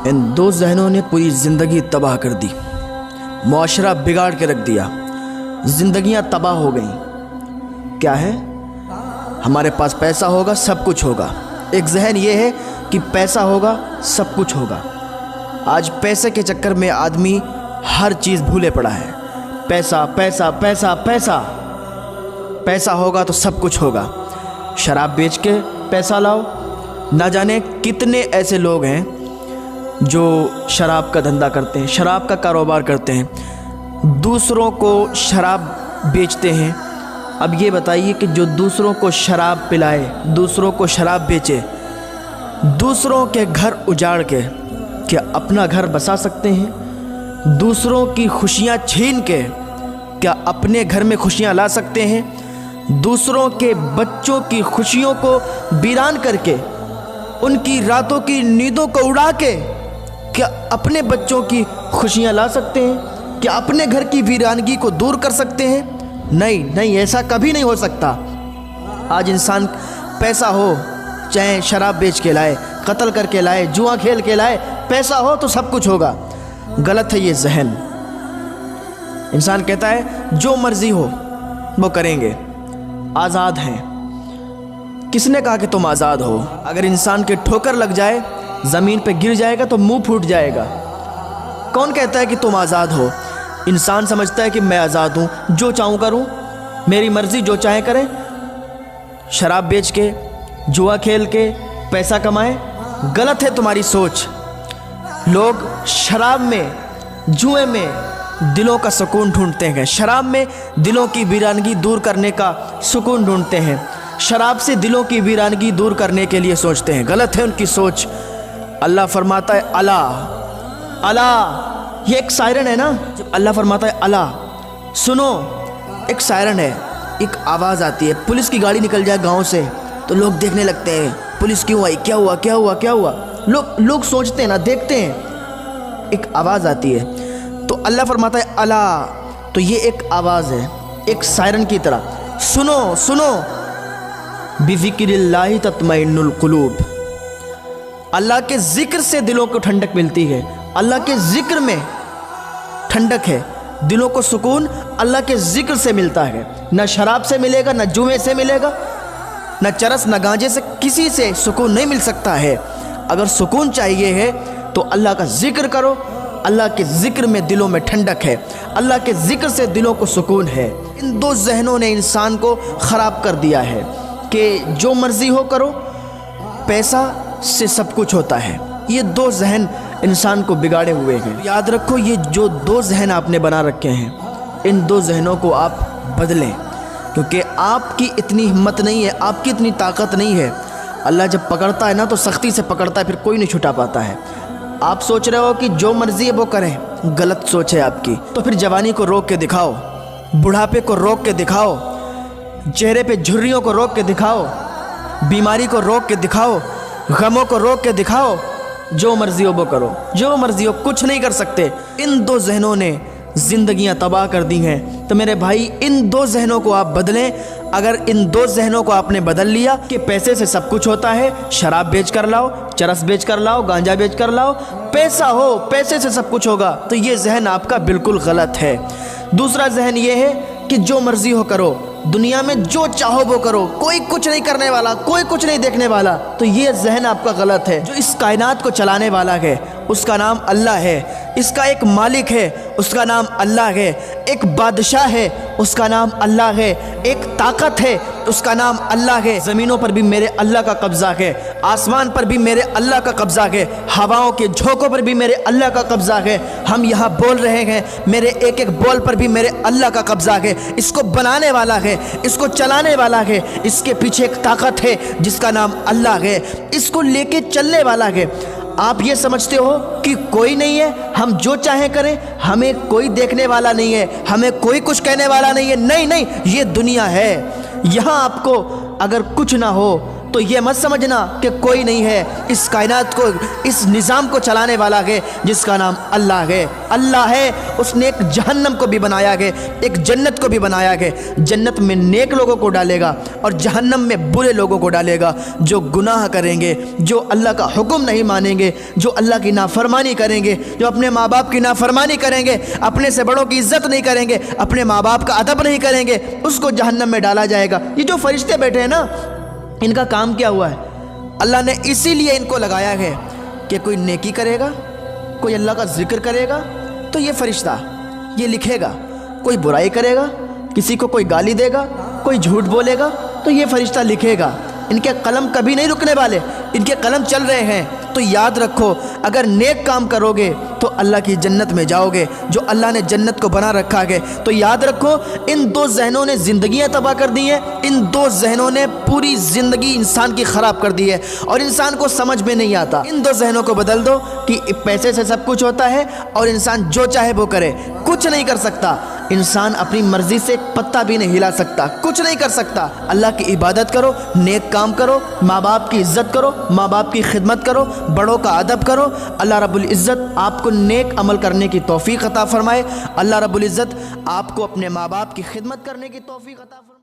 इन दो जहनों ने पूरी ज़िंदगी तबाह कर दी, मुआशरा बिगाड़ के रख दिया, ज़िंदगियां तबाह हो गईं। क्या है? हमारे पास पैसा होगा सब कुछ होगा। एक जहन ये है कि पैसा होगा सब कुछ होगा। आज पैसे के चक्कर में आदमी हर चीज़ भूले पड़ा है। पैसा पैसा पैसा पैसा, पैसा होगा तो सब कुछ होगा। शराब बेच के पैसा लाओ। ना जाने कितने ऐसे लोग हैं जो शराब का धंधा करते हैं, शराब का कारोबार करते हैं, दूसरों को शराब बेचते हैं। अब ये बताइए कि जो दूसरों को शराब पिलाए, दूसरों को शराब बेचे, दूसरों के घर उजाड़ के क्या अपना घर बसा सकते हैं? दूसरों की खुशियाँ छीन के क्या अपने घर में खुशियाँ ला सकते हैं? दूसरों के बच्चों की खुशियों को वीरान करके, उनकी रातों की नींदों को उड़ा के क्या अपने बच्चों की खुशियाँ ला सकते हैं? क्या अपने घर की वीरानगी को दूर कर सकते हैं? नहीं नहीं, ऐसा कभी नहीं हो सकता। आज इंसान पैसा हो, चाहे शराब बेच के लाए, कत्ल करके लाए, जुआ खेल के लाए, पैसा हो तो सब कुछ होगा। गलत है ये जहन। इंसान कहता है जो मर्जी हो वो करेंगे, आज़ाद हैं। किसने कहा कि तुम आज़ाद हो? अगर इंसान के ठोकर लग जाए, ज़मीन पे गिर जाएगा तो मुंह फूट जाएगा। कौन कहता है कि तुम आज़ाद हो? इंसान समझता है कि मैं आज़ाद हूँ, जो चाहूँ करूँ, मेरी मर्ज़ी, जो चाहे करें। शराब बेच के, जुआ खेल के पैसा कमाएं। गलत है तुम्हारी सोच। लोग शराब में, जुए में दिलों का सुकून ढूंढते हैं, शराब में दिलों की वीरानगी दूर करने का सुकून ढूंढते हैं, शराब से दिलों की वीरानगी दूर करने के लिए सोचते हैं। गलत है उनकी सोच। अल्लाह फरमाता है अला अला, ये एक सायरन है ना। जब अल्लाह फरमाता है अला, सुनो, एक सायरन है, एक आवाज़ आती है। पुलिस की गाड़ी निकल जाए गांव से तो लोग देखने लगते हैं, पुलिस क्यों आई, क्या हुआ क्या हुआ क्या हुआ। लोग सोचते हैं ना, देखते हैं। एक आवाज़ आती है तो अल्लाह फरमाता है अला, तो ये एक आवाज़ है, एक सायरन की तरह। सुनो सुनो, बिज़िक्रिल्लाहि तत्मइन्नुल कुलूब। अल्लाह के ज़िक्र से दिलों को ठंडक मिलती है। अल्लाह के ज़िक्र में ठंडक है, दिलों को सुकून अल्लाह के ज़िक्र से मिलता है। न शराब से मिलेगा, न जुए से मिलेगा, न चरस न गांजे से, किसी से सुकून नहीं मिल सकता है। अगर सुकून चाहिए है तो अल्लाह का ज़िक्र करो। अल्लाह के ज़िक्र में दिलों में ठंडक है, अल्लाह के ज़िक्र से दिलों को सुकून है। इन दो जहनों ने इंसान को ख़राब कर दिया है कि जो मर्ज़ी हो करो, पैसा से सब कुछ होता है। ये दो जहन इंसान को बिगाड़े हुए हैं। याद रखो, ये जो दो जहन आपने बना रखे हैं, इन दो जहनों को आप बदलें, क्योंकि आपकी इतनी हिम्मत नहीं है, आपकी इतनी ताकत नहीं है। अल्लाह जब पकड़ता है ना तो सख्ती से पकड़ता है, फिर कोई नहीं छुटा पाता है। आप सोच रहे हो कि जो मर्ज़ी है वो करें, गलत सोच है आपकी। तो फिर जवानी को रोक के दिखाओ, बुढ़ापे को रोक के दिखाओ, चेहरे पे झुर्रियों को रोक के दिखाओ, बीमारी को रोक के दिखाओ, गमों को रोक के दिखाओ। जो मर्जी हो वो करो, जो मर्जी हो, कुछ नहीं कर सकते। इन दो जहनों ने ज़िंदगियां तबाह कर दी हैं। तो मेरे भाई, इन दो जहनों को आप बदलें। अगर इन दो जहनों को आपने बदल लिया कि पैसे से सब कुछ होता है, शराब बेच कर लाओ, चरस बेच कर लाओ, गांजा बेच कर लाओ, पैसा हो, पैसे से सब कुछ होगा, तो ये जहन आपका बिल्कुल गलत है। दूसरा जहन ये है कि जो मर्जी हो करो, दुनिया में जो चाहो वो करो, कोई कुछ नहीं करने वाला, कोई कुछ नहीं देखने वाला, तो ये जहन आपका गलत है। जो इस कायनात को चलाने वाला है उसका नाम अल्लाह है, इसका एक मालिक है उसका नाम अल्लाह है, एक बादशाह है उसका नाम अल्लाह है, एक ताकत है उसका नाम अल्लाह है। ज़मीनों पर भी मेरे अल्लाह का कब्ज़ा है, आसमान पर भी मेरे अल्लाह का कब्ज़ा है, हवाओं के झोंकों पर भी मेरे अल्लाह का कब्ज़ा है। हम यहाँ बोल रहे हैं, मेरे एक एक बोल पर भी मेरे अल्लाह का कब्ज़ा है। इसको बनाने वाला है, इसको चलाने वाला है, इसके पीछे एक ताकत है जिसका नाम अल्लाह है, इसको लेके चलने वाला है। आप ये समझते हो कि कोई नहीं है, हम जो चाहे करें, हमें कोई देखने वाला नहीं है, हमें कोई कुछ कहने वाला नहीं है। नहीं नहीं, ये दुनिया है। यहाँ आपको अगर कुछ ना हो, तो ये मत समझना कि कोई नहीं है इस कायनात को, इस निज़ाम को चलाने वाला है जिसका नाम अल्लाह है। अल्लाह है, उसने एक जहन्नम को भी बनाया है, एक जन्नत को भी बनाया है। जन्नत में नेक लोगों को डालेगा और जहन्नम में बुरे लोगों को डालेगा, जो गुनाह करेंगे, जो अल्लाह का हुक्म नहीं मानेंगे, जो अल्लाह की नाफरमानी करेंगे, जो अपने माँ बाप की नाफरमानी करेंगे, अपने से बड़ों की इज्जत नहीं करेंगे, अपने माँ बाप का अदब नहीं करेंगे, उसको जहन्नम में डाला जाएगा। ये जो फरिश्ते बैठे हैं ना, इनका काम क्या हुआ है? अल्लाह ने इसीलिए इनको लगाया है कि कोई नेकी करेगा, कोई अल्लाह का जिक्र करेगा तो ये फरिश्ता ये लिखेगा, कोई बुराई करेगा, किसी को कोई गाली देगा, कोई झूठ बोलेगा तो ये फरिश्ता लिखेगा। इनके कलम कभी नहीं रुकने वाले, इनके कलम चल रहे हैं। तो याद रखो, अगर नेक काम करोगे तो अल्लाह की जन्नत में जाओगे, जो अल्लाह ने जन्नत को बना रखा है। तो याद रखो, इन दो जहनों ने ज़िंदगियाँ तबाह कर दी हैं, इन दो जहनों ने पूरी ज़िंदगी इंसान की ख़राब कर दी है और इंसान को समझ में नहीं आता। इन दो जहनों को बदल दो कि पैसे से सब कुछ होता है और इंसान जो चाहे वो करे, कुछ नहीं कर सकता। इंसान अपनी मर्जी से एक पत्ता भी नहीं हिला सकता, कुछ नहीं कर सकता। अल्लाह की इबादत करो, नेक काम करो, माँ बाप की इज्जत करो, माँ बाप की खिदमत करो, बड़ों का अदब करो। अल्लाह रब्बुल इज़्ज़त आपको नेक अमल करने की तौफीक अता फरमाए। अल्लाह रब्बुल इज़्ज़त आपको अपने माँ बाप की खिदमत करने की तौफीक अता फरमाए।